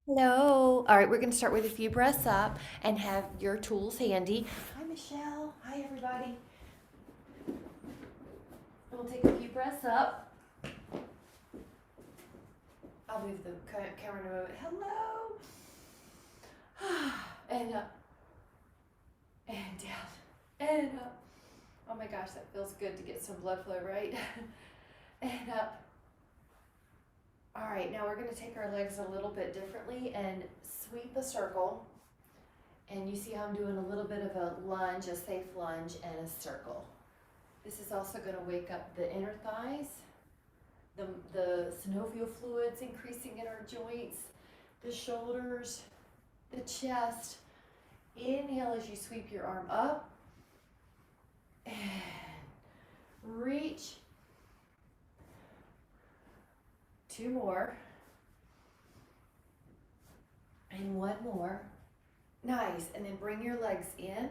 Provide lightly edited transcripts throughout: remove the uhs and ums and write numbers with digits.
Hello. All right, we're going to start with a few breaths up and have your tools handy. Hi, Michelle. Hi, everybody. We'll take a few breaths up. I'll move the camera in a moment. Hello. And up. And down. And up. Oh my gosh, that feels good to get some blood flow, right? And up. All right, now we're going to take our legs a little bit differently and sweep a circle. And you see how I'm doing a little bit of a lunge, a safe lunge, and a circle. This is also going to wake up the inner thighs, the synovial fluids increasing in our joints, the shoulders, the chest. Inhale as you sweep your arm up. And reach. 2 more. And 1 more. Nice. And then bring your legs in.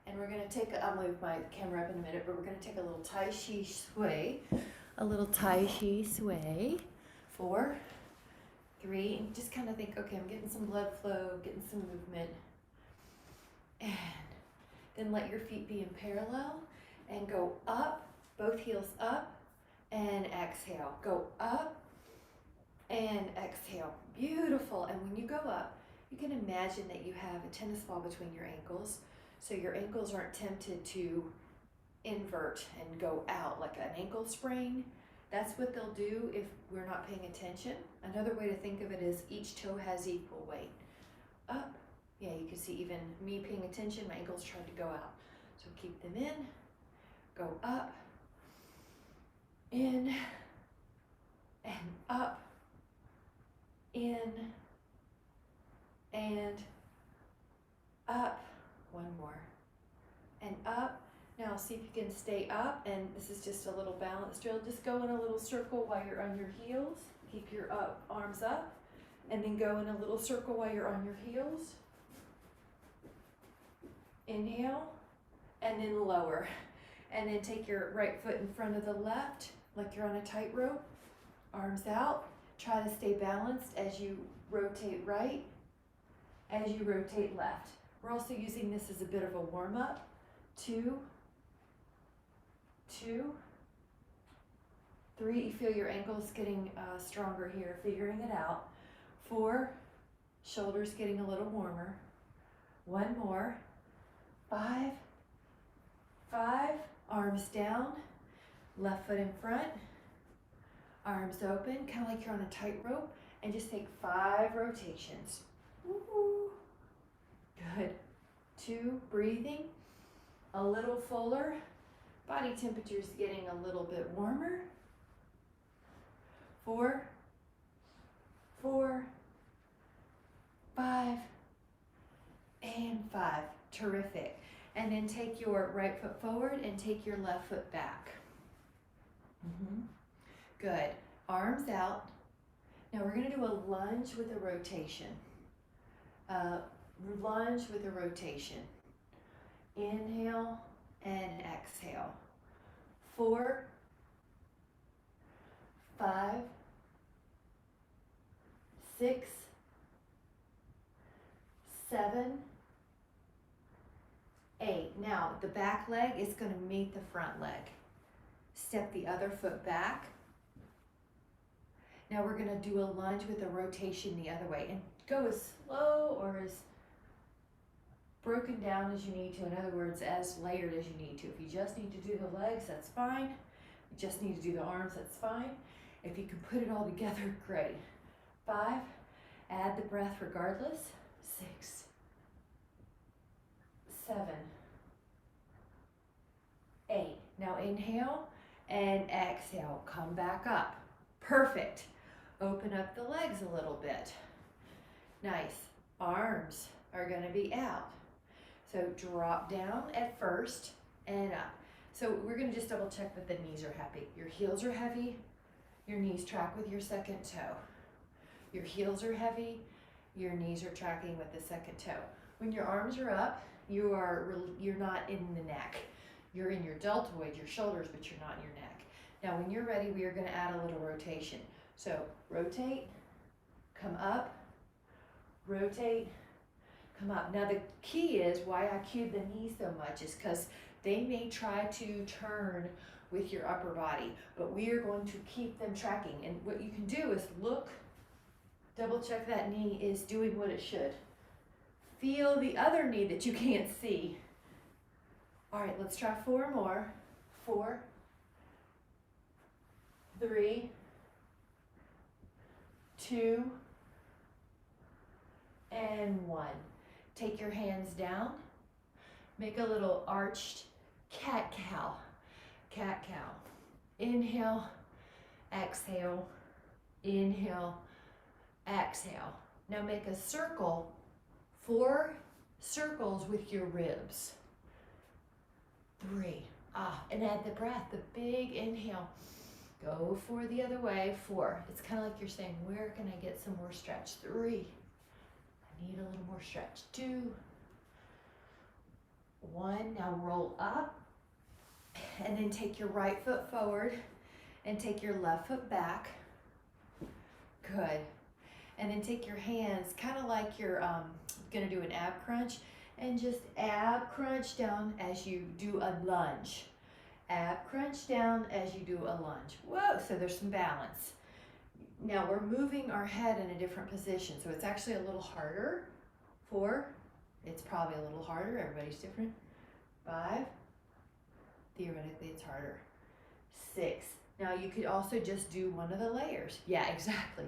And we're going to take, I'll move my camera up in a minute, but we're going to take a little Tai Chi sway. A little Tai Chi sway. 4, 3, and just kind of think, okay, I'm getting some blood flow, getting some movement. And then let your feet be in parallel and go up, both heels up, and exhale. Go up and exhale. Beautiful. And when you go up, you can imagine that you have a tennis ball between your ankles, so your ankles aren't tempted to invert and go out like an ankle sprain. That's what they'll do if we're not paying attention. Another way to think of it is each toe has equal weight. Up. Yeah, you can see even me paying attention, my ankles trying to go out. So keep them in, go up, in, and up, in, and up. 1 more. And up. Now see if you can stay up, and this is just a little balance drill. Just go in a little circle while you're on your heels. Keep your arms up, and then go in a little circle while you're on your heels. Inhale, and then lower. And then take your right foot in front of the left, like you're on a tightrope. Arms out. Try to stay balanced as you rotate right, as you rotate left. We're also using this as a bit of a warm-up. 2, 2, 3. You feel your ankles getting stronger here, figuring it out. 4, shoulders getting a little warmer. 1 more. 5, 5, arms down, left foot in front, arms open, kind of like you're on a tightrope, and just take 5 rotations. Woo-hoo. Good. 2, breathing, a little fuller, body temperature's getting a little bit warmer. 4, 4, 5, and 5. Terrific. And then take your right foot forward and take your left foot back. Good. Arms out. Now we're going to do a lunge with a rotation. Lunge with a rotation. Inhale and exhale. 4, 5, 6, 7, 8. Now the back leg is going to meet the front leg. Step the other foot back. Now we're going to do a lunge with a rotation the other way, and go as slow or as broken down as you need to. In other words, as layered as you need to. If you just need to do the legs, that's fine. You just need to do the arms, that's fine. If you can put it all together, great. 5, add the breath regardless. 6, 7, 8. Now inhale and exhale. Come back up. Perfect. Open up the legs a little bit. Nice. Arms are going to be out. So drop down at first and up. So we're going to just double check that the knees are heavy. Your heels are heavy. Your knees track with your second toe. Your heels are heavy. Your knees are tracking with the second toe. When your arms are up, you're not in the neck. You're in your deltoid, your shoulders, but you're not in your neck. Now when you're ready, we are going to add a little rotation. So rotate, come up, rotate, come up. Now the key is why I cue the knee so much is because they may try to turn with your upper body, but we are going to keep them tracking. And what you can do is look, double check that knee is doing what it should. Feel the other knee that you can't see. All right, let's try 4 more. 4, 3, 2, and 1. Take your hands down. Make a little arched cat-cow. Cat-cow. Inhale, exhale, inhale, exhale. Now make a circle, 4 circles with your ribs. 3, and add the breath, the big inhale. Go for the other way, 4. It's kind of like you're saying, where can I get some more stretch? 3, I need a little more stretch. 2, 1, now roll up, and then take your right foot forward, and take your left foot back. Good. And then take your hands, kind of like you're gonna do an ab crunch, and just ab crunch down as you do a lunge. Ab crunch down as you do a lunge. Whoa, so there's some balance. Now we're moving our head in a different position, so it's actually a little harder. 4, it's probably a little harder, everybody's different. 5, theoretically it's harder. 6, now you could also just do one of the layers. Yeah, exactly.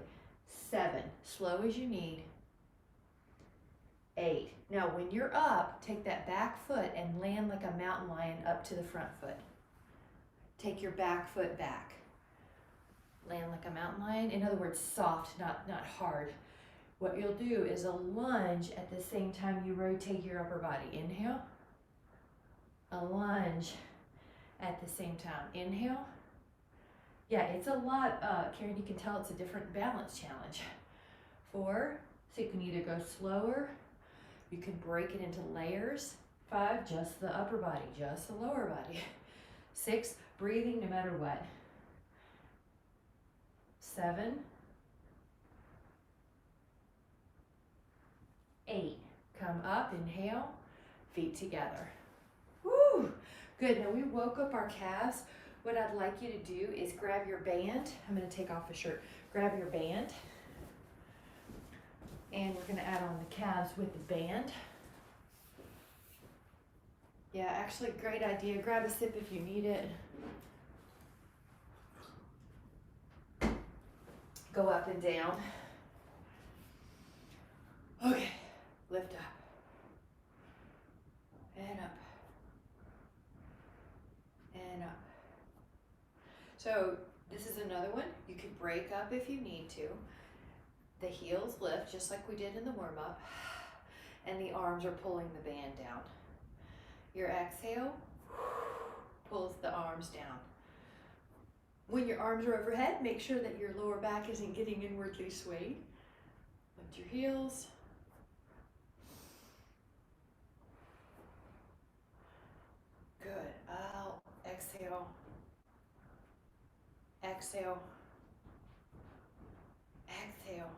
7, slow as you need. 8, now when you're up, take that back foot and land like a mountain lion up to the front foot. Take your back foot back. Land like a mountain lion. In other words, soft, not hard. What you'll do is a lunge at the same time you rotate your upper body. Inhale. A lunge at the same time. Inhale. Yeah, it's a lot, Karen, you can tell it's a different balance challenge. 4, so you can either go slower, you can break it into layers. 5, just the upper body, just the lower body. 6, breathing no matter what. 7, 8, come up, inhale, feet together. Woo, good, now we woke up our calves. What I'd like you to do is grab your band. I'm gonna take off the shirt. Grab your band. And we're gonna add on the calves with the band. Yeah, actually, great idea. Grab a sip if you need it. Go up and down. Okay, lift up. And up. And up. So this is another one. You can break up if you need to. The heels lift just like we did in the warm-up, and the arms are pulling the band down. Your exhale pulls the arms down. When your arms are overhead, make sure that your lower back isn't getting inwardly swayed. Lift your heels. Good. Out. Exhale. Exhale. Exhale.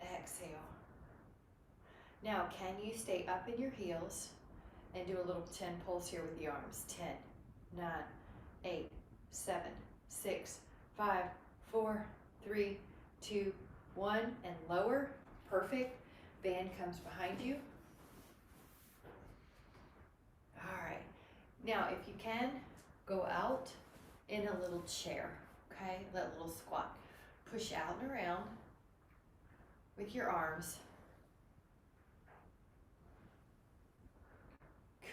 Exhale. Now, can you stay up in your heels and do a little 10 pulse here with the arms? 10, 9, 8, 7, 6, 5, 4, 3, 2, 1, and lower. Perfect. Band comes behind you. All right. Now, if you can, go out in a little chair, okay? That little squat. Push out and around with your arms.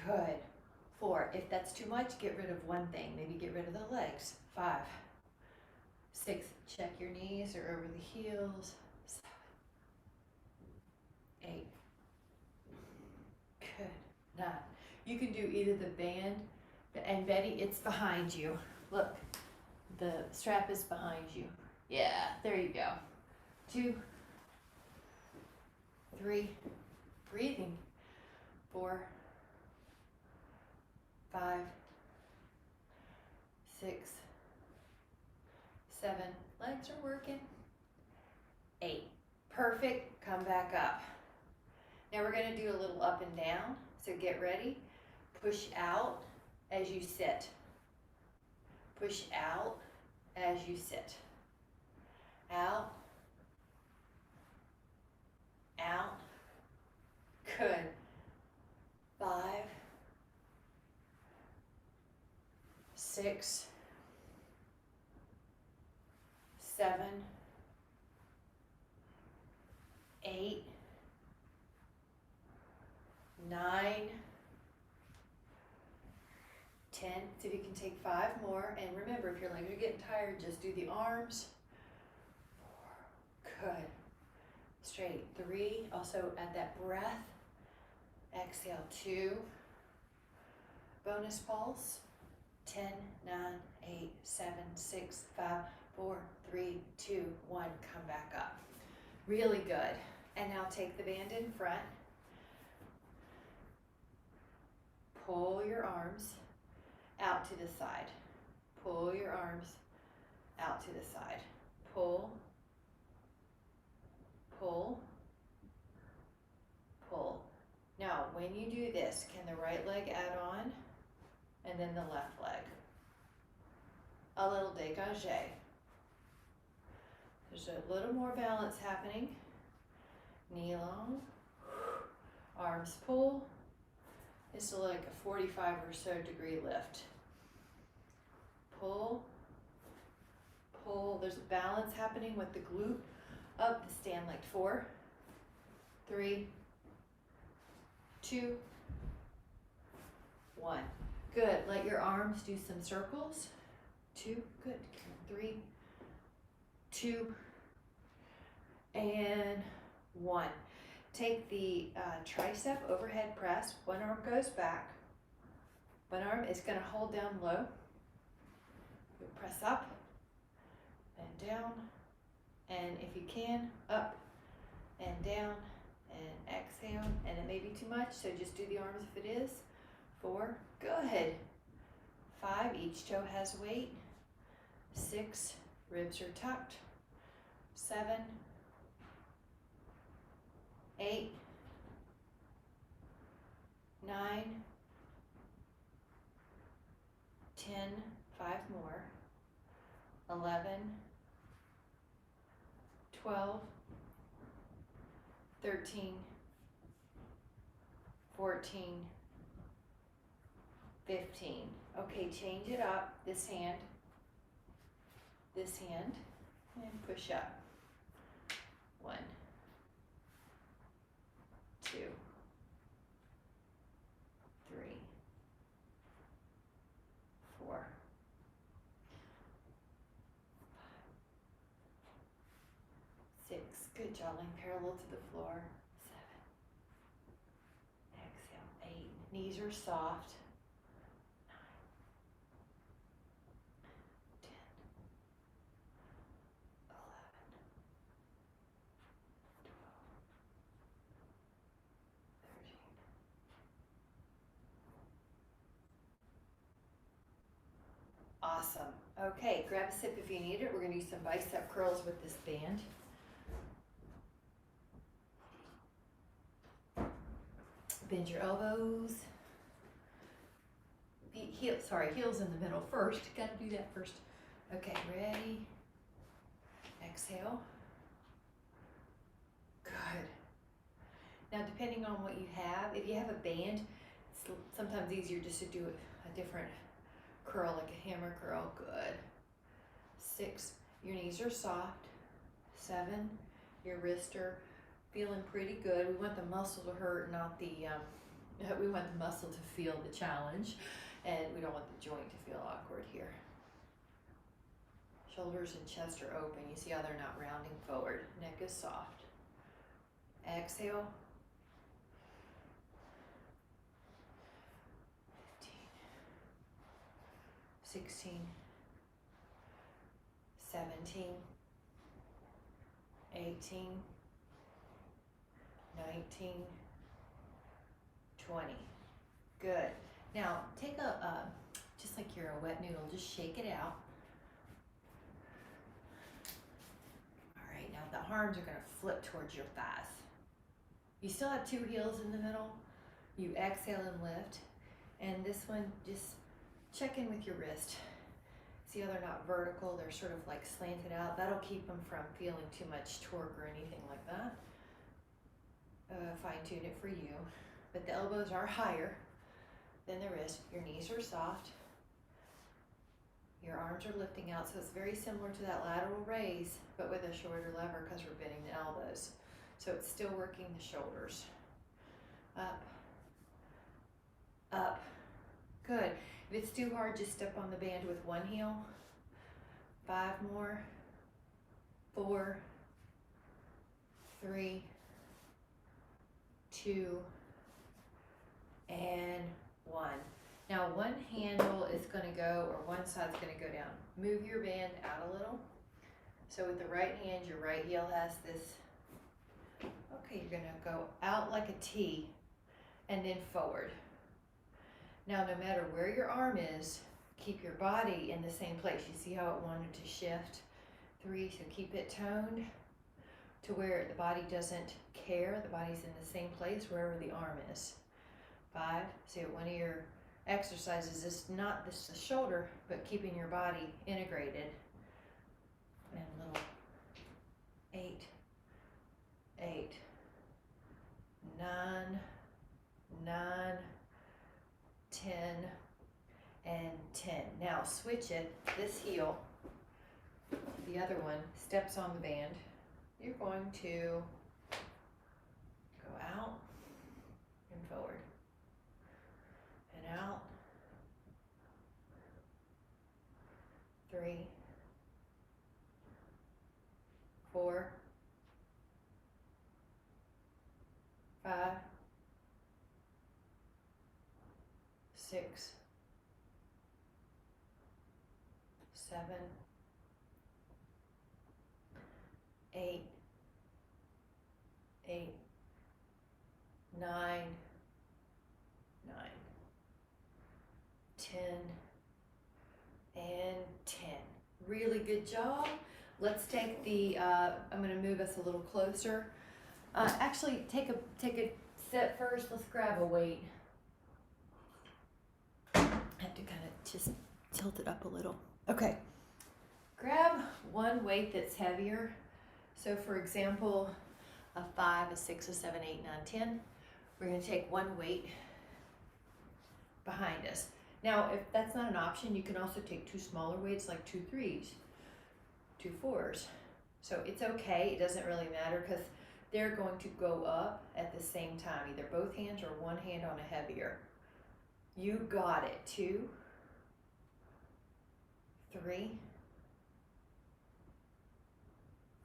Good. 4, if that's too much, get rid of one thing. Maybe get rid of the legs. 5, 6, check your knees or over the heels. 7, 8, good. 9. You can do either the band, and Betty, it's behind you. Look, the strap is behind you. Yeah, there you go. 2, 3, breathing. 4, 5, 6, 7, legs are working. 8, Perfect, come back up. Now we're gonna do a little up and down, so get ready. Push out as you sit. Push out as you sit. Out. Out. Good. 5, 6, 7, 8, 9, 10. See if you can take 5 more. And remember, if your legs are getting tired, just do the arms. 4. Good. Straight. 3. Also add that breath. Exhale. 2. Bonus pulse. 10, 9, 8, 7, 6, 5, 4, 3, 2, 1. Come back up. Really good. And now take the band in front. Pull your arms out to the side. Pull your arms out to the side. Pull, pull, pull. Now, when you do this, can the right leg add on? And then the left leg. A little dégagé. There's a little more balance happening. Knee long. Arms pull. It's like a 45 or so degree lift. Pull, pull. There's a balance happening with the glute up. Stand like 4, 3, 2, 1. Good. Let your arms do some circles. 2. Good. 3, 2, and 1. Take the tricep overhead press. One arm goes back. One arm is going to hold down low. You press up and down, and if you can, up and down, and exhale. And it may be too much, so just do the arms if it is. 4. Good. 5. Each toe has weight. 6. Ribs are tucked. 7, 8, 9, 10, 5 more, 11, 12, 13, 14, 15. Okay, change it up. This hand, and push up. 1, 2, 3, 4, 5, 6. Good job. Laying parallel to the floor. 7. Exhale. 8. Knees are soft. 9, 10, 11, 12, 13. Awesome. Okay, grab a sip if you need it. We're going to do some bicep curls with this band. Bend your elbows. Heels in the middle first. Got to do that first. Okay, ready? Exhale. Good. Now, depending on what you have, if you have a band, it's sometimes easier just to do a different curl, like a hammer curl. Good. 6, your knees are soft. 7, your wrists are feeling pretty good. We want the muscle to hurt, not the, we want the muscle to feel the challenge, and we don't want the joint to feel awkward here. Shoulders and chest are open. You see how they're not rounding forward. Neck is soft. Exhale. 15, 16, 17, 18, 19, 20. Good. Now take just like you're a wet noodle, just shake it out. All right, now the arms are gonna flip towards your thighs. You still have 2 heels in the middle. You exhale and lift. And this one, just check in with your wrist. See how they're not vertical, they're sort of like slanted out. That'll keep them from feeling too much torque or anything like that. Fine tune it for you. But the elbows are higher than the wrist. Your knees are soft. Your arms are lifting out, so it's very similar to that lateral raise, but with a shorter lever because we're bending the elbows. So it's still working the shoulders. Up, up, good. If it's too hard, just step on the band with 1 heel. 5 more, 4, 3, 2, and 1. Now one handle is going to go, or one side's going to go down. Move your band out a little. So with the right hand, your right heel has this. Okay, you're going to go out like a T and then forward. Now no matter where your arm is, keep your body in the same place. You see how it wanted to shift? 3, so keep it toned to where the body doesn't care. The body's in the same place wherever the arm is. 5, so one of your exercises is not this the shoulder, but keeping your body integrated. And a little 8, 8, 9, 9, 10, and 10. Now switch it, this heel, the other one, steps on the band. You're going to go out and forward. And out. 3, 4, 5, 6, 7, 8, 8, 9, 9, 10, and 10. Really good job. Let's take the, I'm going to move us a little closer. Actually, take a set first. Let's grab a weight. I have to kind of just tilt it up a little. Okay. Grab one weight that's heavier. So for example, a 5, a 6, a 7, 8, 9, 10. We're going to take one weight behind us. Now, if that's not an option, you can also take 2 smaller weights, like 2 3s, 2 4s. So it's okay, it doesn't really matter because they're going to go up at the same time, either both hands or one hand on a heavier. You got it. 2, 3,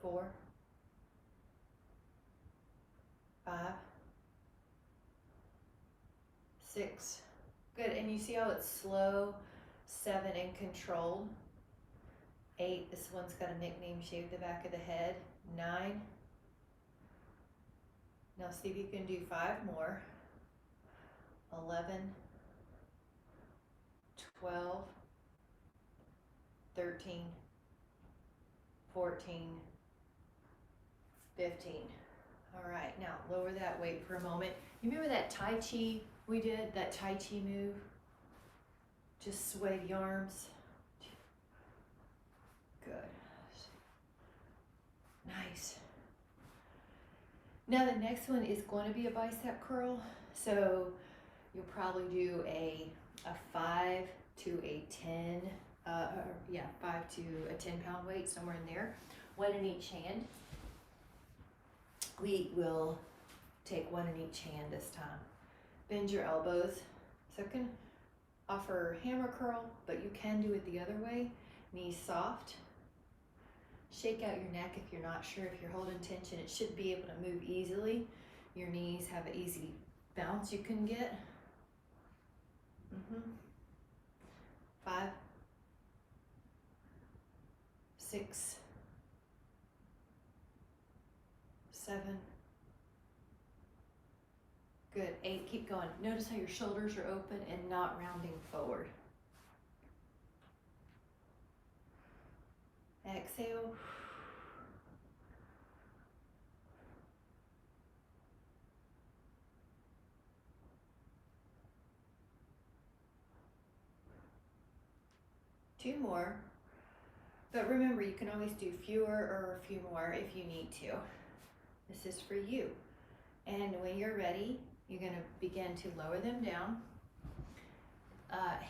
4, 5, 6. Good, and you see how it's slow, 7 and controlled. 8, this one's got a nickname, shave the back of the head. 9. Now see if you can do 5 more. 11, 12, 13, 14, 15. All right, now lower that weight for a moment. You remember that Tai Chi we did, that Tai Chi move? Just sway the arms. Good. Nice. Now the next one is going to be a bicep curl. So you'll probably do a 5 to a 10, 5 to a 10-pound weight, somewhere in there. 1 in each hand. We will take 1 in each hand this time. Bend your elbows. So I can offer hammer curl, but you can do it the other way. Knees soft. Shake out your neck if you're not sure. If you're holding tension, it should be able to move easily. Your knees have an easy bounce you can get. 5, 6, 7. Good. 8. Keep going. Notice how your shoulders are open and not rounding forward. Exhale. 2 more. But remember, you can always do fewer or a few more if you need to. This is for you. And when you're ready, you're gonna begin to lower them down.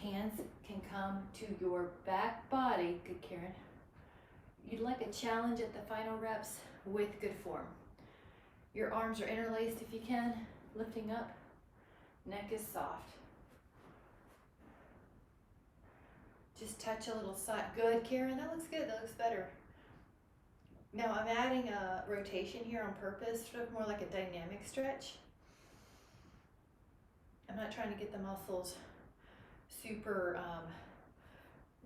Hands can come to your back body. Good, Karen. You'd like a challenge at the final reps with good form. Your arms are interlaced if you can, lifting up. Neck is soft. Just touch a little side. Good, Karen, that looks good, that looks better. Now I'm adding a rotation here on purpose, sort of more like a dynamic stretch. I'm not trying to get the muscles super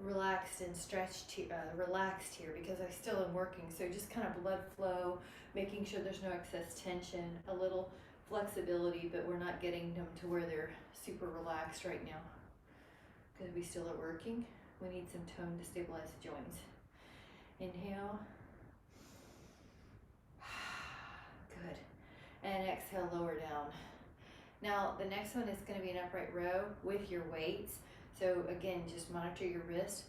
relaxed and stretched, relaxed here because I still am working. So just kind of blood flow, making sure there's no excess tension, a little flexibility, but we're not getting them to where they're super relaxed right now because we still are working. We need some tone to stabilize the joints. Inhale. Good. And exhale, lower down. Now the next one is going to be an upright row with your weights. So again, just monitor your wrist.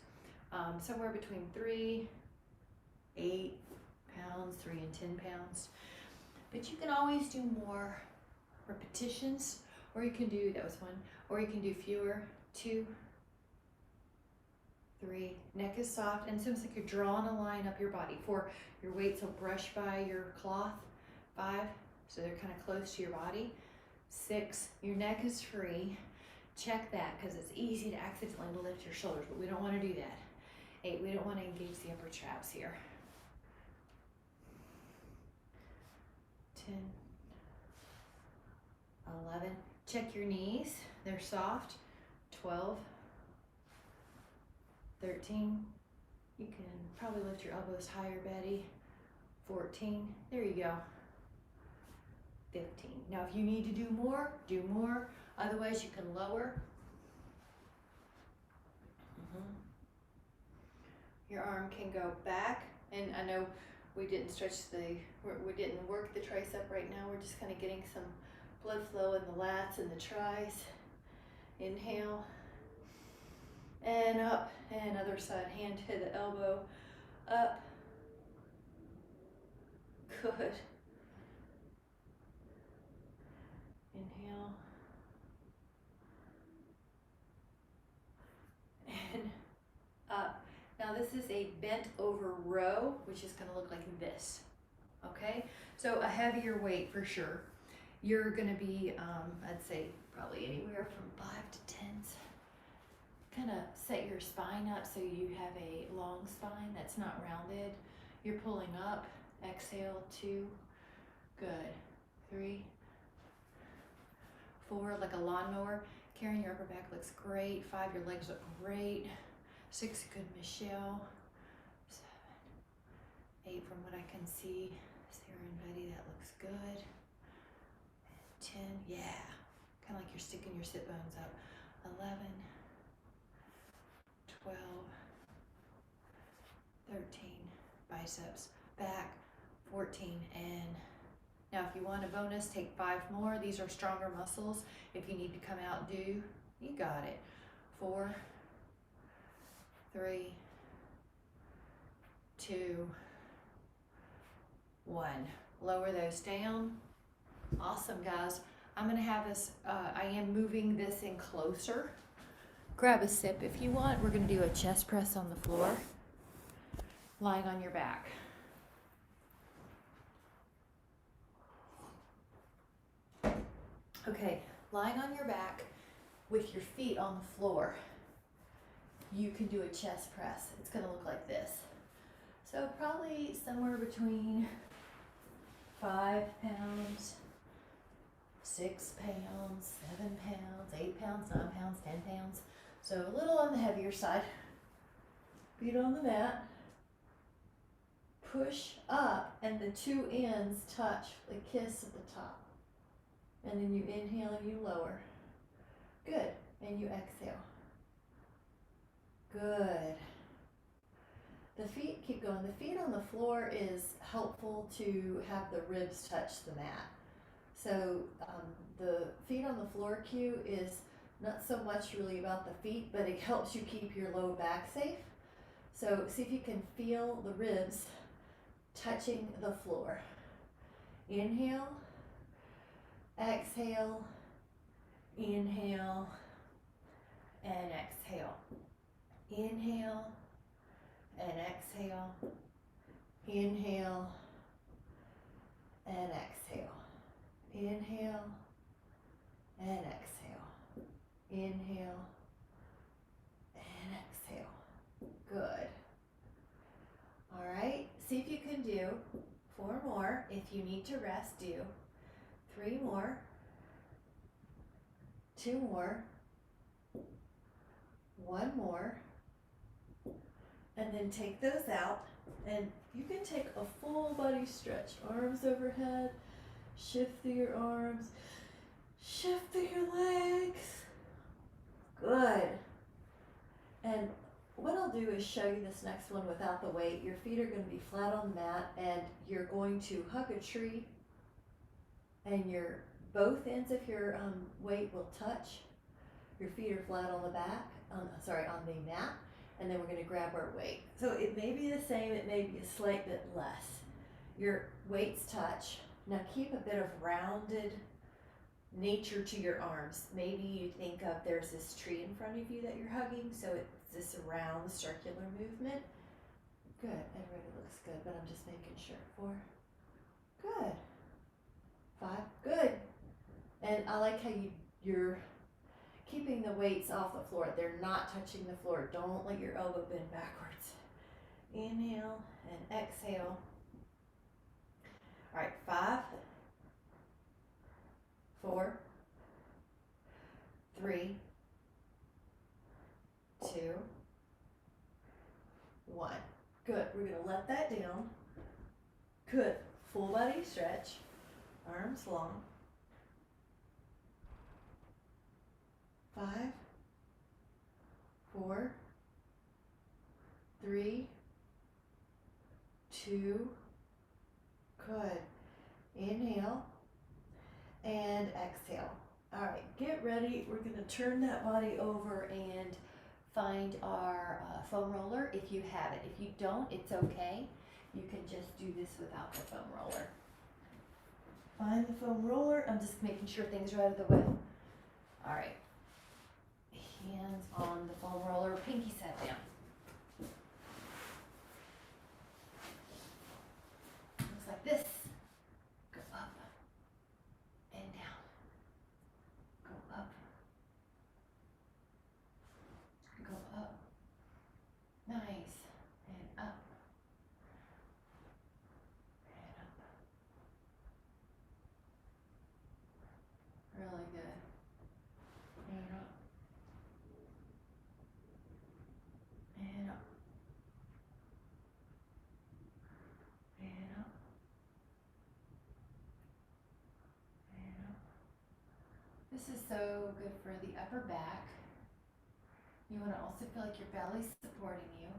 Somewhere between 3, 8 pounds, 3 and 10 pounds. But you can always do more repetitions, or you can do, that was 1, or you can do fewer, 2, 3. Neck is soft, and it's almost like you're drawing a line up your body. 4, your weights will brush by your cloth. 5, so they're kind of close to your body. 6, your neck is free. Check that because it's easy to accidentally lift your shoulders, but we don't want to do that. 8, we don't want to engage the upper traps here. 10, 11, check your knees, they're soft. 12, 13, you can probably lift your elbows higher, Betty. 14, there you go. 15. Now if you need to do more, do more. Otherwise you can lower. Your arm can go back, and I know we didn't we didn't work the tricep right now. We're just kind of getting some blood flow in the lats and the tris. Inhale. And up, and other side, hand to the elbow, up. Good. Inhale. And up. Now this is a bent over row, which is going to look like this. Okay? So a heavier weight for sure. You're going to be, I'd say, probably anywhere from 5 to 10s. Kind of set your spine up so you have a long spine that's not rounded. You're pulling up. Exhale, 2. Good. 3, 4, like a lawnmower. Karen, your upper back looks great. 5, your legs look great. 6, good, Michelle. 7, 8, from what I can see. Sarah and Betty, that looks good. 10, yeah. Kind of like you're sticking your sit bones up. 11, 12, 13, biceps, back, 14, and now if you want a bonus, take 5 more. These are stronger muscles. If you need to come out, do. You got it. 4, 3, 2, 1. Lower those down. Awesome, guys. I'm gonna have us, I am moving this in closer. Grab a sip if you want. We're gonna do a chest press on the floor, lying on your back. Okay, lying on your back with your feet on the floor, you can do a chest press. It's gonna look like this. So probably somewhere between 5 pounds, 6 pounds, 7 pounds, 8 pounds, 9 pounds, 10 pounds. So a little on the heavier side. Feet on the mat. Push up and the 2 ends touch, the kiss at the top. And then you inhale and you lower. Good. And you exhale. Good. The feet, keep going. The feet on the floor is helpful to have the ribs touch the mat. So the feet on the floor cue is not so much really about the feet, but it helps you keep your low back safe. So see if you can feel the ribs touching the floor. Inhale, exhale, inhale, and exhale. Inhale and exhale. Inhale and exhale. Inhale and exhale. Inhale and exhale. Good. All right, see if you can do 4 more. If you need to rest, do 3 more, 2 more, 1 more, and then take those out. And you can take a full body stretch, arms overhead, shift through your arms, shift through your legs. Good. And what I'll do is show you this next one without the weight. Your feet are going to be flat on the mat, and you're going to hug a tree, and your both ends of your weight will touch. Your feet are flat on the back, on the mat, and then we're going to grab our weight. So it may be the same, it may be a slight bit less. Your weights touch. Now keep a bit of rounded nature to your arms. Maybe you think of there's this tree in front of you that you're hugging, so it's this round circular movement. Good, everybody looks good, but I'm just making sure. 4, good. 5, good. And I like how you're keeping the weights off the floor. They're not touching the floor. Don't let your elbow bend backwards. Inhale and exhale. All right, 5, 4, 3, 2, 1. Good. We're going to let that down. Good. Full body stretch. Arms long. 5, 4, 3, 2, good. Inhale and exhale. All right, get ready. We're going to turn that body over and find our foam roller if you have it. If you don't, it's okay. You can just do this without the foam roller. Find the foam roller. I'm just making sure things are out of the way. All right. Hands on the foam roller, pinky set down. Looks like this. Go up and down. Go up. Go up. Nice. And up. And up. Really good. And up. And up. And up. And up. This is so good for the upper back. You want to also feel like your belly's supporting you.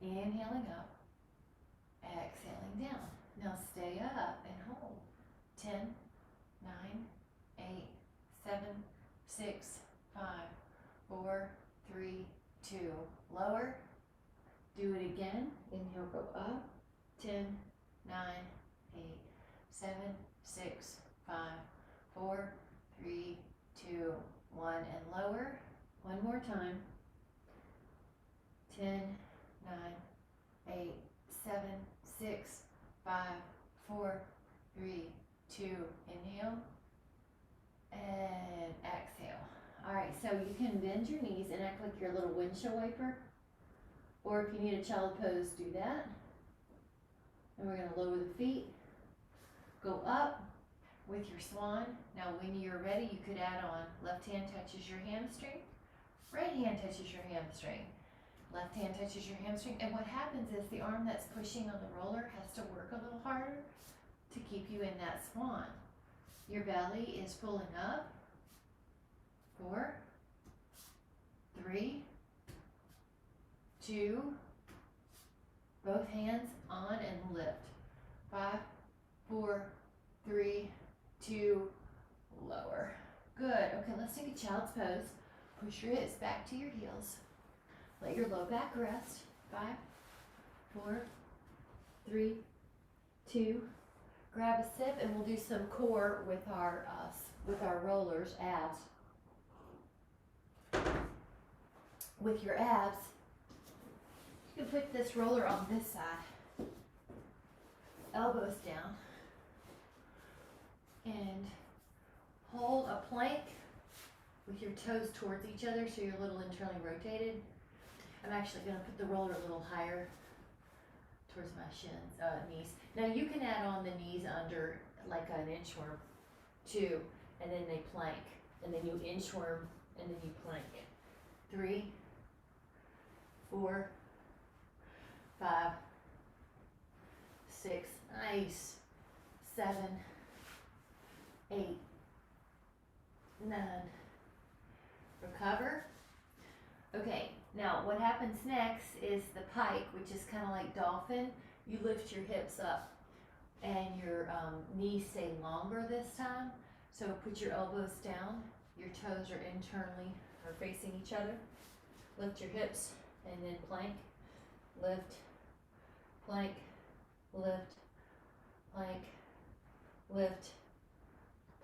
Inhaling up. Exhaling down. Now stay up and hold. 10, 9, 8, 7, 6, 5, 4, 3, 2. Lower. Do it again. Inhale, go up. 10, 9, 8, 7, 6, 5, 4, 3, 2, 1. And lower. One more time. 10, 9, 8, 7, 6, 5, 4, 3, 2. Inhale. And exhale. All right, so you can bend your knees and act like you're a little windshield wiper. Or if you need a child pose, do that. And we're going to lower the feet. Go up with your swan. Now when you're ready, you could add on left hand touches your hamstring. Right hand touches your hamstring. Left hand touches your hamstring. And what happens is the arm that's pushing on the roller has to work a little harder to keep you in that swan. Your belly is pulling up. 4, 3, 2, both hands on and lift. 5, 4, 3, 2, lower. Good. Okay, let's take a child's pose. Push your hips back to your heels. Let your low back rest. 5, 4, 3, 2. Grab a sip, and we'll do some core with our rollers, abs. With your abs, you can put this roller on this side, elbows down, and hold a plank with your toes towards each other so you're a little internally rotated. I'm actually going to put the roller a little higher towards my knees. Now you can add on the knees under like an inchworm too, and then they plank, and then you inchworm, and then you plank. 3, 4, 5, 6, nice. 7, 8, 9. Recover. Okay, now what happens next is the pike, which is kind of like dolphin. You lift your hips up, and your knees stay longer this time. So put your elbows down. Your toes are internally or facing each other. Lift your hips, and then plank, lift, plank, lift, plank, lift,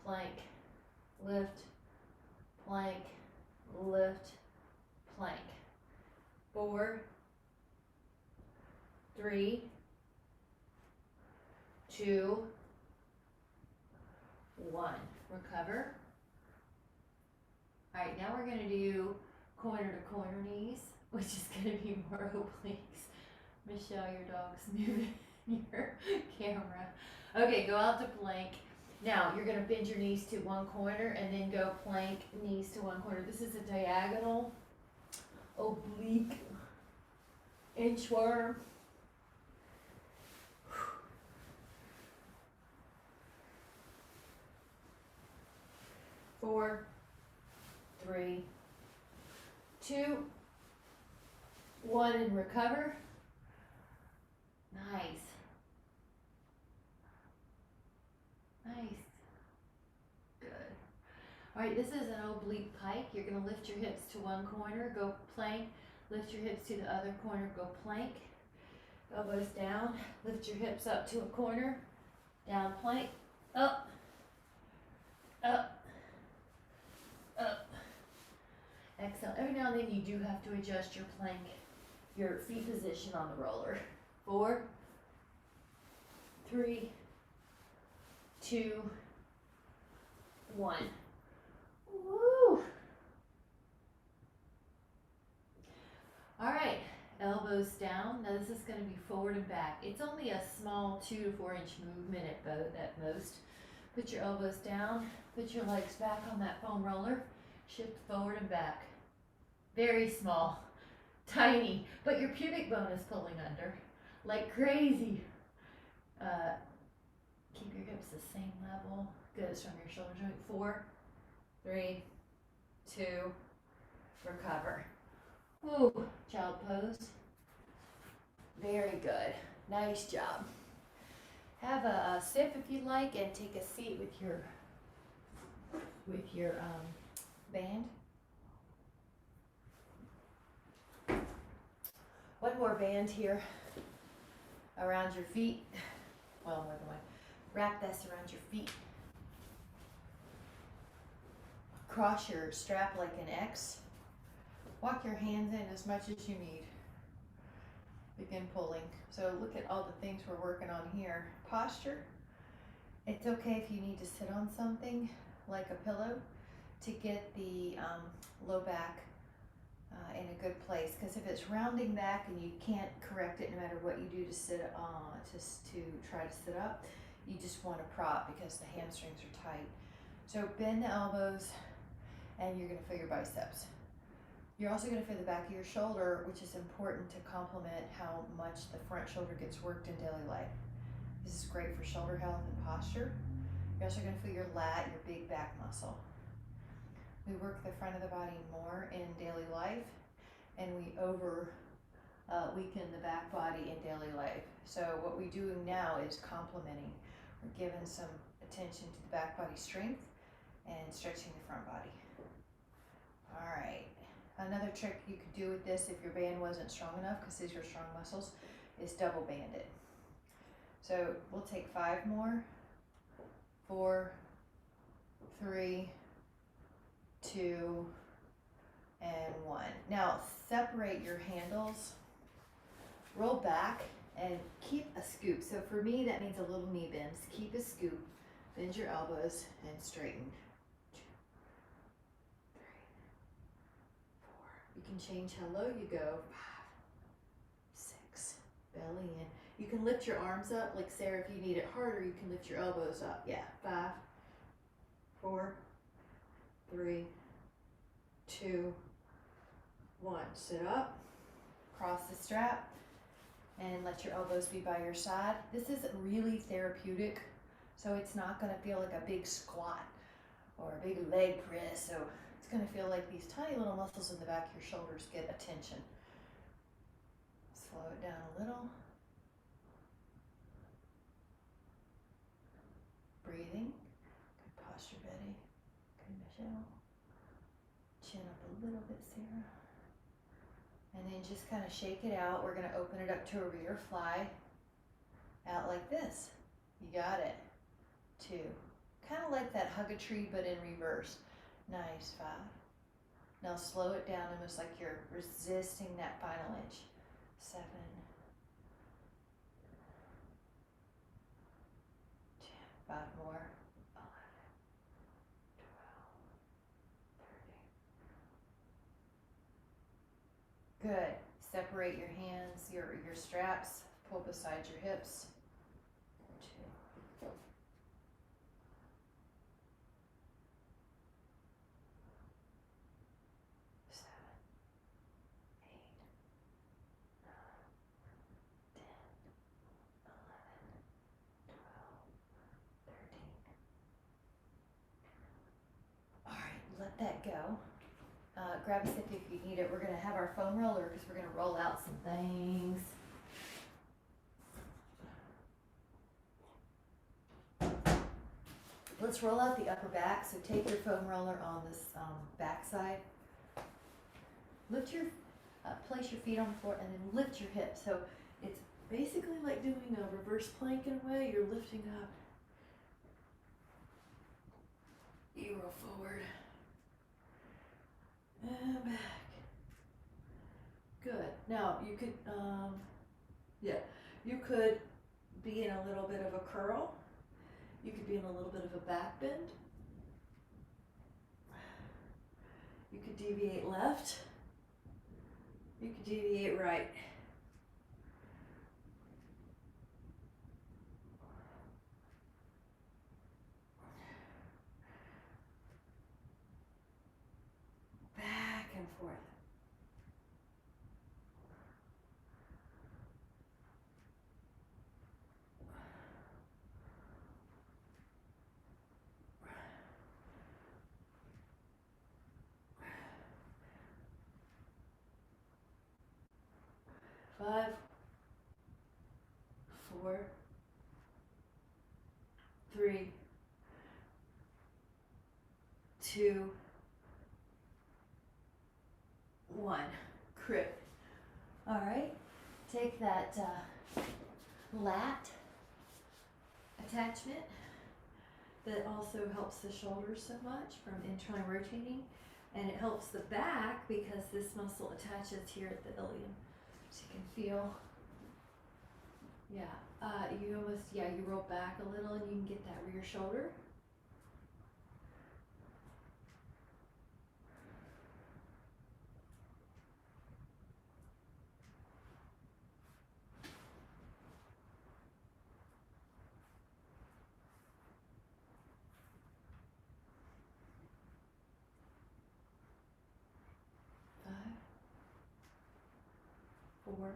plank, lift, plank, lift, plank. 4, 3, 2, 1. Recover. All right, now we're going to do corner to corner knees, which is going to be more obliques. Michelle, your dog's moving your camera. Okay, go out to plank. Now you're going to bend your knees to one corner and then go plank, knees to one corner. This is a diagonal oblique inchworm. 4, 3, 2, 1, and recover. Nice. Nice. Good. All right, this is an oblique pike. You're going to lift your hips to one corner, go plank. Lift your hips to the other corner, go plank. Elbows down. Lift your hips up to a corner. Down plank. Up. Up. Up. Exhale. Every now and then you do have to adjust your plank, your feet position on the roller. 4, 3, 2, 1. Woo! All right, elbows down. Now this is going to be forward and back. It's only a small 2 to 4 inch movement at most. Put your elbows down. Put your legs back on that foam roller. Shift forward and back. Very small, tiny, but your pubic bone is pulling under like crazy. Keep your hips the same level. Good, it's from your shoulder joint. 4, 3, 2, recover. Ooh, child pose. Very good. Nice job. Have a sip if you'd like, and take a seat with your band. One more band here around your feet. Well, more than one. Wrap this around your feet. Cross your strap like an X. Walk your hands in as much as you need. Begin pulling. So look at all the things we're working on here. Posture. It's okay if you need to sit on something like a pillow to get the low back in a good place, because if it's rounding back and you can't correct it no matter what you do to sit on, to try to sit up, you just want a prop because the hamstrings are tight. So bend the elbows, and you're going to feel your biceps. You're also going to feel the back of your shoulder, which is important to complement how much the front shoulder gets worked in daily life. This is great for shoulder health and posture. You're also going to feel your lat, your big back muscle. We work the front of the body more in daily life, and we weaken the back body in daily life. So what we're doing now is complementing. We're giving some attention to the back body strength and stretching the front body. All right, Another trick you could do with this if your band wasn't strong enough, because these are strong muscles, is double band it. So we'll take 5 more. 4, 3, 2, and 1. Now separate your handles, roll back, and keep a scoop. So for me, that means a little knee bends. Keep a scoop, bend your elbows, and straighten. 2, 3, 4. You can change how low you go. 5, 6, belly in. You can lift your arms up, like Sarah, if you need it harder, you can lift your elbows up. Yeah, 5, 4, 3, 2, 1. Sit up, cross the strap, and let your elbows be by your side. This is really therapeutic, so it's not gonna feel like a big squat or a big leg press. So it's gonna feel like these tiny little muscles in the back of your shoulders get attention. Slow it down a little. Breathing. Good posture, Betty. Good, Michelle. Chin up a little bit, Sarah. And then just kind of shake it out. We're going to open it up to a rear fly. Out like this. You got it. 2. Kind of like that hug a tree, but in reverse. Nice. 5. Now slow it down, almost like you're resisting that final inch. 7. 5 more. 11, 12, 13. Good. Separate your hands, your straps, pull beside your hips. 2. 7, 8, 9, 10, 11, 12, 13. All right, let that go. Grab a sip if you need it. We're going to have our foam roller because we're going to roll out some things. Let's roll out the upper back. So take your foam roller on this back side. Lift your, place your feet on the floor and then lift your hips. So it's basically like doing a reverse plank in a way. You're lifting up. You roll forward. And back. Good. Now you could, you could be in a little bit of a curl. You could be in a little bit of a back bend. You could deviate left. You could deviate right. Back and forth. Five, 4, 3, 2, 1. Grip. All right. Take that lat attachment that also helps the shoulders so much from internally rotating, and it helps the back because this muscle attaches here at the ilium. So you can feel, you roll back a little and you can get that rear shoulder. Five, 4,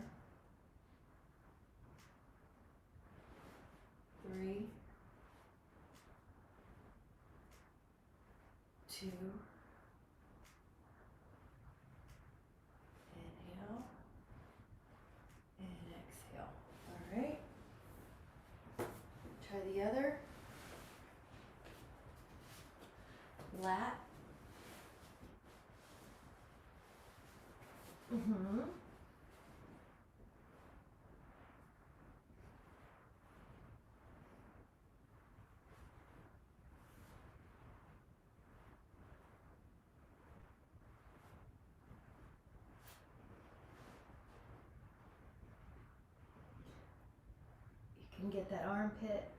3, 2, inhale, and exhale. All right. Try the other. Lat. You can get that armpit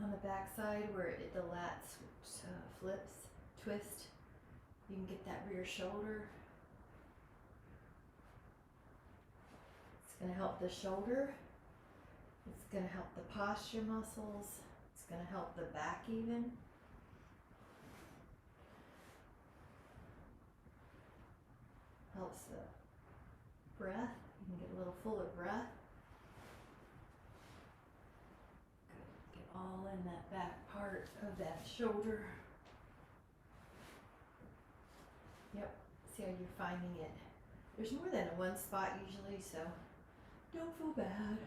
on the back side where the lats flips, twist. You can get that rear shoulder. It's going to help the shoulder. It's going to help the posture muscles. It's going to help the back even. Helps the breath. You can get a little fuller breath. Get all in that back part of that shoulder. Yep, see how you're finding it. There's more than one spot usually, so don't feel bad.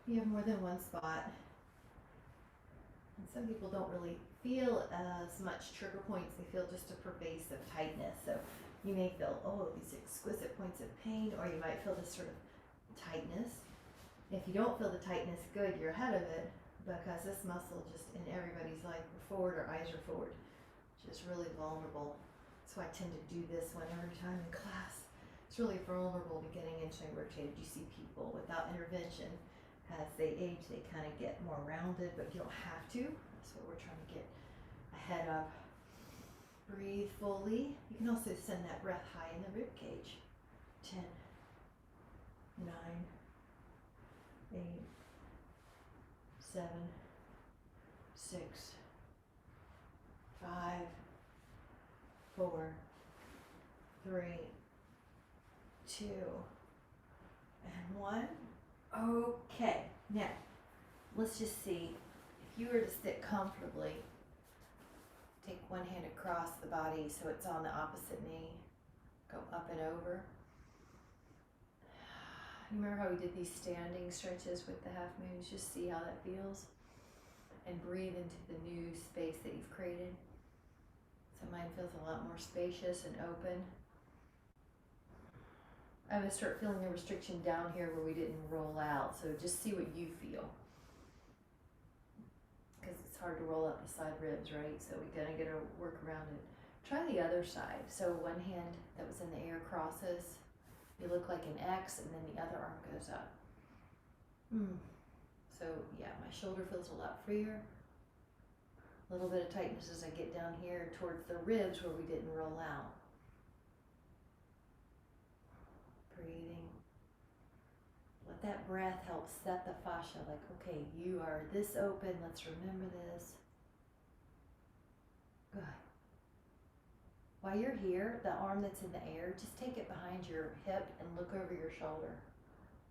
You have more than one spot. And some people don't really feel as much trigger points. They feel just a pervasive tightness. So you may feel, oh, these exquisite points of pain, or you might feel this sort of tightness. If you don't feel the tightness, good, you're ahead of it, because this muscle just in everybody's life, we're forward, our eyes are forward, which is really vulnerable. So I tend to do this one every time in class. It's really vulnerable to getting into rotated. You see people without intervention, as they age, they kind of get more rounded, but you don't have to. That's what we're trying to get ahead of. Breathe fully. You can also send that breath high in the rib cage. 10, 9, 8, 7, 6, 5, 4, 3, 2, and 1. Okay, now let's just see. If you were to sit comfortably, take one hand across the body so it's on the opposite knee. Go up and over. You remember how we did these standing stretches with the half moons? Just see how that feels. And breathe into the new space that you've created. So mine feels a lot more spacious and open. I'm going to start feeling a restriction down here where we didn't roll out. So just see what you feel. Because it's hard to roll up the side ribs, right? So we gotta get to work around it. Try the other side. So one hand that was in the air crosses. You look like an X, and then the other arm goes up. So yeah, my shoulder feels a lot freer. A little bit of tightness as I get down here towards the ribs where we didn't roll out. Breathing. Let that breath help set the fascia, like, okay, you are this open, let's remember this. Good. While you're here, the arm that's in the air, just take it behind your hip and look over your shoulder.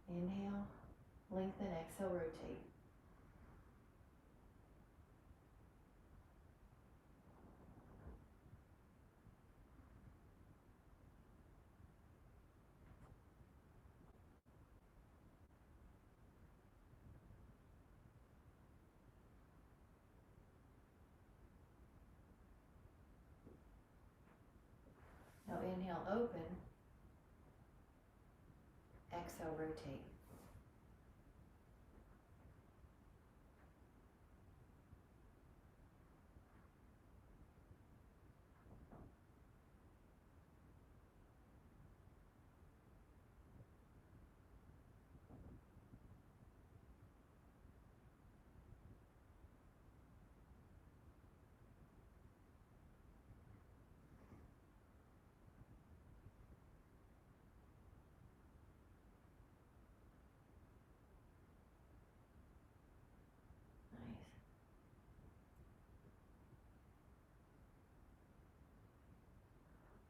Inhale, lengthen, exhale, rotate. Now inhale, open. Exhale, rotate.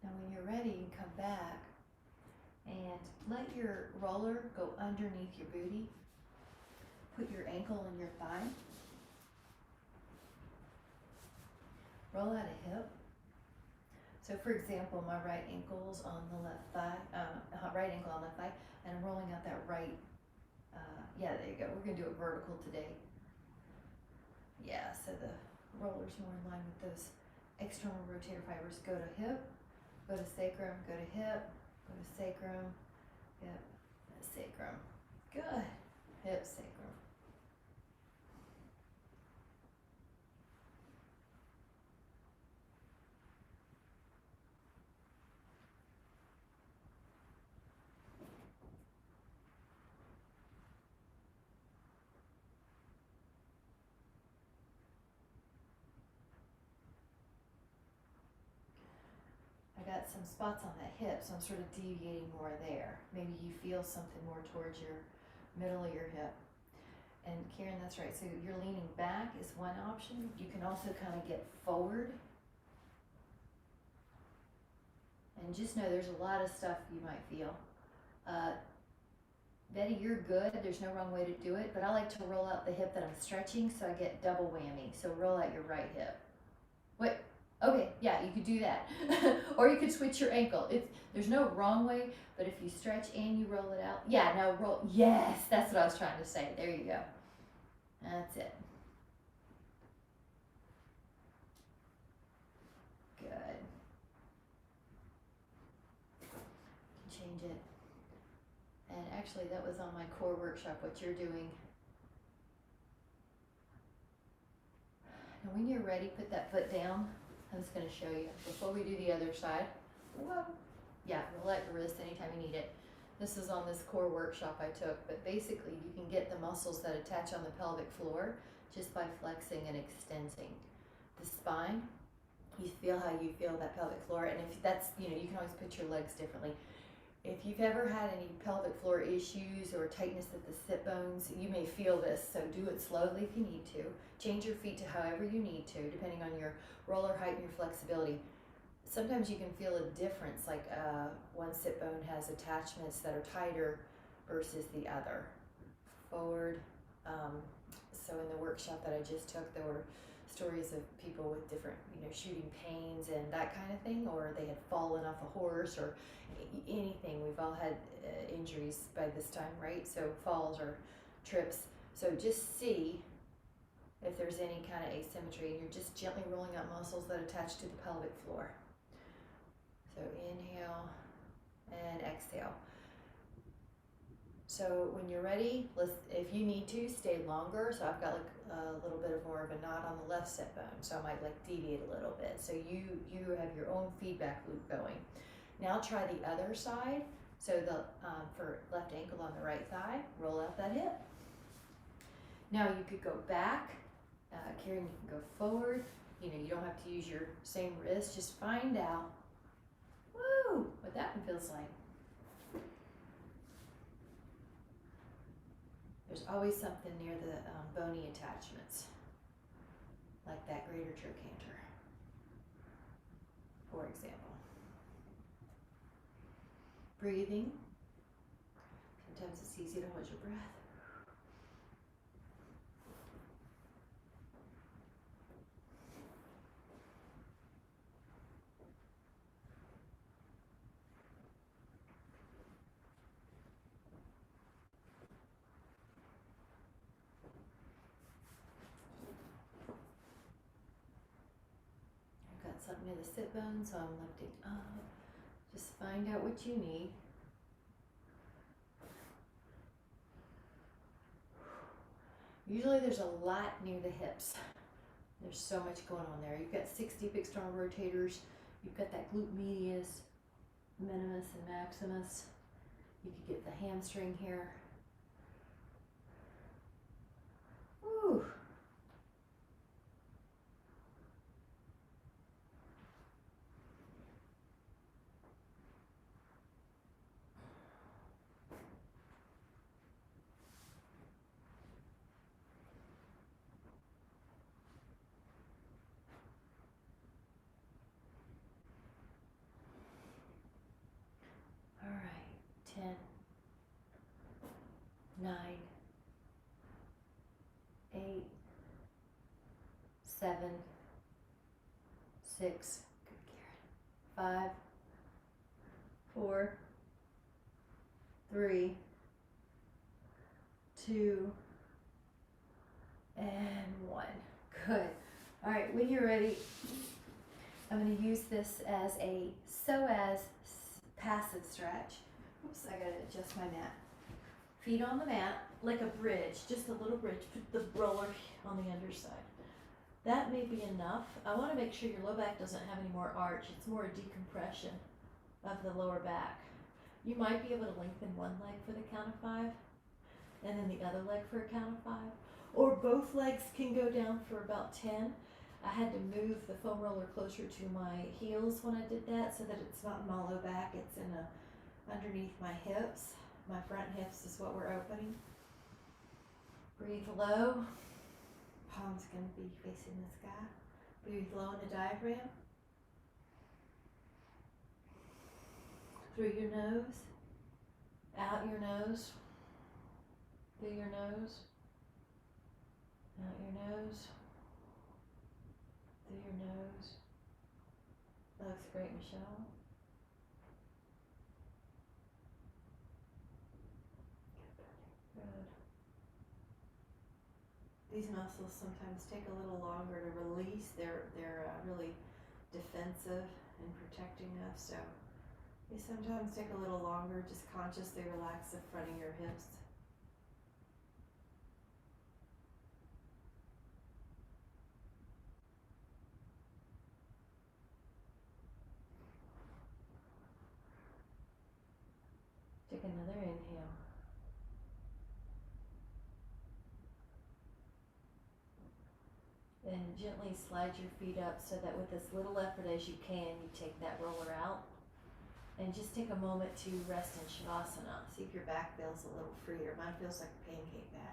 Now when you're ready, you come back and let your roller go underneath your booty. Put your ankle in your thigh. Roll out a hip. So for example, my right ankle's on the left thigh, right ankle on left thigh, and I'm rolling out that right, yeah, there you go. We're gonna do it vertical today. Yeah, so the roller's more in line with those external rotator fibers. Go to hip. Go to sacrum, go to hip, go to sacrum, hip, sacrum. Good. Hip, sacrum. some spots on that hip, so I'm sort of deviating more there. Maybe you feel something more towards your middle of your hip. And Karen, that's right. So you're leaning back is one option. You can also kind of get forward. And just know there's a lot of stuff you might feel. Betty, you're good. There's no wrong way to do it, but I like to roll out the hip that I'm stretching so I get double whammy. So roll out your right hip. Wait, okay, yeah, you could do that. Or you could switch your ankle. There's no wrong way, but if you stretch and you roll it out, yeah, no, roll, yes, that's what I was trying to say. There you go. That's it. Good. Change it. And actually, that was on my core workshop, what you're doing. And when you're ready, put that foot down. I'm just going to show you before we do the other side. Whoa. Yeah, roll out your wrist anytime you need it. This is on this core workshop I took, but basically you can get the muscles that attach on the pelvic floor just by flexing and extending. The spine, you feel how you feel that pelvic floor, and if that's, you know, you can always put your legs differently. If you've ever had any pelvic floor issues or tightness at the sit bones, you may feel this, so do it slowly if you need to. Change your feet to however you need to, depending on your roller height and your flexibility. Sometimes you can feel a difference, like one sit bone has attachments that are tighter versus the other. Forward. So in the workshop that I just took, there were stories of people with different, you know, shooting pains and that kind of thing, or they had fallen off a horse or anything. We've all had injuries by this time, right? So falls or trips. So just see if there's any kind of asymmetry, and you're just gently rolling out muscles that attach to the pelvic floor. So inhale and exhale. So when you're ready, if you need to, stay longer. So I've got like a little bit of more of a knot on the left sit bone, so I might like deviate a little bit. So you have your own feedback loop going. Now try the other side. So for left ankle on the right thigh, roll out that hip. Now you could go back. Karen, you can go forward. You know, you don't have to use your same wrist. Just find out, woo, what that one feels like. There's always something near the bony attachments, like that greater trochanter, for example. Breathing. Sometimes it's easy to hold your breath. Something near the sit bone, so I'm lifting up. Just find out what you need. Usually there's a lot near the hips. There's so much going on there. You've got 60 big strong rotators. You've got that glute medius, minimus and maximus. You could get the hamstring here. Woo. All right, 10, 9, 8, 7, 6, good Karen, 5, 4, 3, 2, and 1. Good. All right, when you're ready, I'm going to use this as a Psoas passive stretch. Oops, I got to adjust my mat. Feet on the mat, like a bridge, just a little bridge. Put the roller on the underside. That may be enough. I want to make sure your low back doesn't have any more arch. It's more a decompression of the lower back. You might be able to lengthen one leg for the count of 5, and then the other leg for a count of 5. Or both legs can go down for about 10. I had to move the foam roller closer to my heels when I did that so that it's not in my low back, it's in underneath my hips. My front hips is what we're opening. Breathe low. Palms going to be facing the sky. Breathe low in the diaphragm. Through your nose. Out your nose. Through your nose. Out your nose. Through your nose. That looks great, Michelle. Good. These muscles sometimes take a little longer to release. They're really defensive and protecting us, so they sometimes take a little longer. Just consciously relax the front of your hips. Take another inhale. Then gently slide your feet up so that with as little effort as you can, you take that roller out. And just take a moment to rest in Shavasana. See if your back feels a little freer. Mine feels like a pancake batter.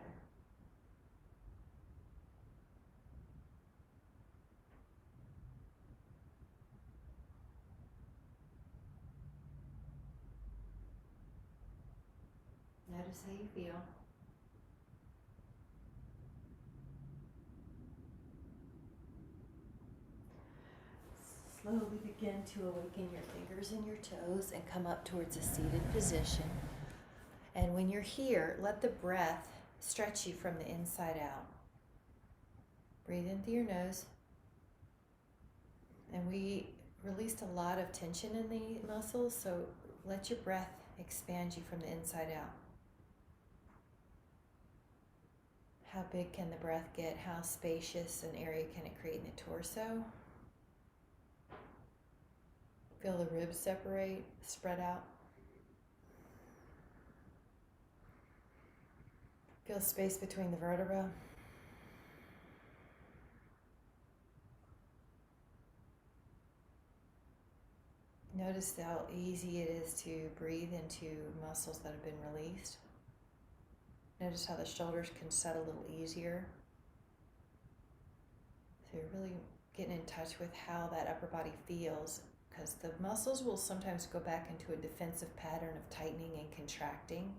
Notice how you feel. Slowly begin to awaken your fingers and your toes and come up towards a seated position. And when you're here, let the breath stretch you from the inside out. Breathe in through your nose. And we released a lot of tension in the muscles, so let your breath expand you from the inside out. How big can the breath get? How spacious an area can it create in the torso? Feel the ribs separate, spread out. Feel space between the vertebrae. Notice how easy it is to breathe into muscles that have been released. Notice how the shoulders can set a little easier. So you're really getting in touch with how that upper body feels, because the muscles will sometimes go back into a defensive pattern of tightening and contracting,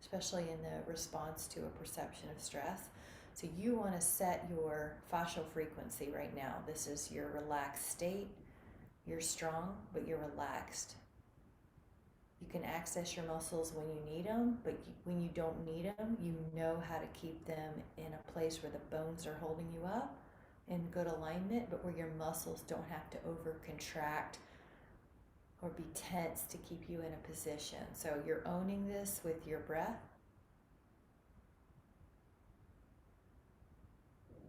especially in the response to a perception of stress. So you want to set your fascial frequency right now. This is your relaxed state. You're strong, but you're relaxed. You can access your muscles when you need them, but when you don't need them, you know how to keep them in a place where the bones are holding you up in good alignment, but where your muscles don't have to over contract or be tense to keep you in a position. So you're owning this with your breath.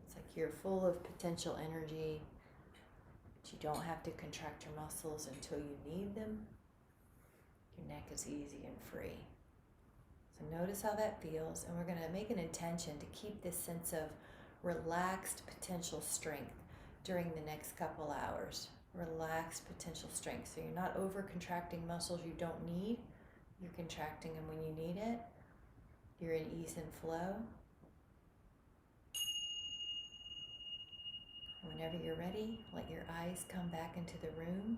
It's like you're full of potential energy, but you don't have to contract your muscles until you need them. Your neck is easy and free. So notice how that feels, and we're going to make an intention to keep this sense of relaxed potential strength during the next couple hours. Relaxed potential strength. So you're not over contracting muscles you don't need. You're contracting them when you need it. You're in ease and flow. Whenever you're ready, let your eyes come back into the room.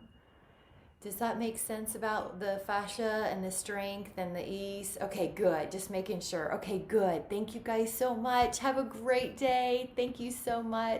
Does that make sense about the fascia and the strength and the ease? Okay, good. Just making sure. Okay, good. Thank you guys so much. Have a great day. Thank you so much.